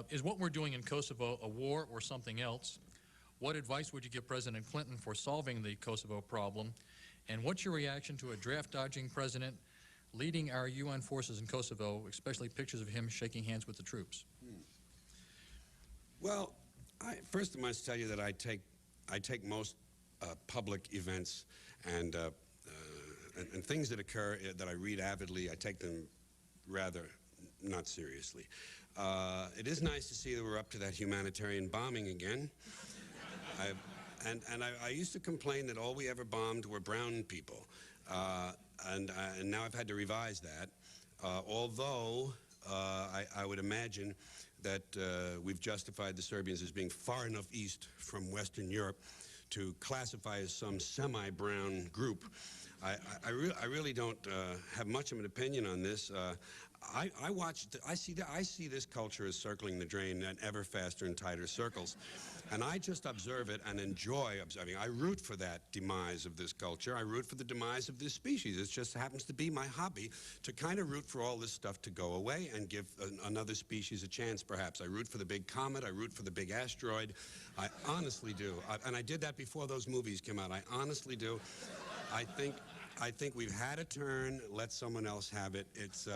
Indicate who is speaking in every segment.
Speaker 1: Is what we're doing in Kosovo a war or something else? What advice would you give President Clinton for solving the Kosovo problem? And what's your reaction to a draft-dodging president leading our UN forces in Kosovo, especially pictures of him shaking hands with the troops?
Speaker 2: Well, first I must tell you that I take most public events and things that occur that I read avidly, I take them rather not seriously. It is nice to see that we're up to that humanitarian bombing again. I used to complain that all we ever bombed were brown people, and now I've had to revise that. Although I would imagine that we've justified the Serbians as being far enough east from Western Europe to classify as some semi-brown group. I really don't have much of an opinion on this. I see this culture as circling the drain in ever faster and tighter circles, and I just observe it and enjoy observing. I root for that demise of this culture. I root for the demise of this species. It just happens to be my hobby to kind of root for all this stuff to go away and give another species a chance, perhaps. I root for the big comet. I root for the big asteroid. I honestly do, and I did that before those movies came out. I honestly do. I think we've had a turn. Let someone else have it. It's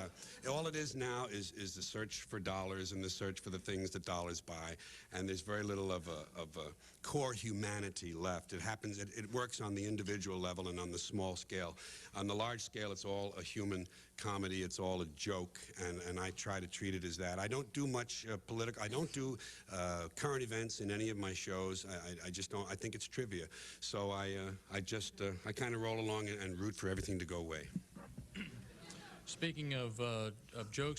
Speaker 2: all it is now is the search for dollars and the search for the things that dollars buy, and there's very little of a core humanity left. It happens. It works on the individual level and on the small scale. On the large scale, it's all a human comedy. It's all a joke, and I try to treat it as that. I don't do much political. I don't do current events in any of my shows. I just don't. I think it's trivia. So I kind of roll along and root for everything to go away.
Speaker 1: Speaking of jokes.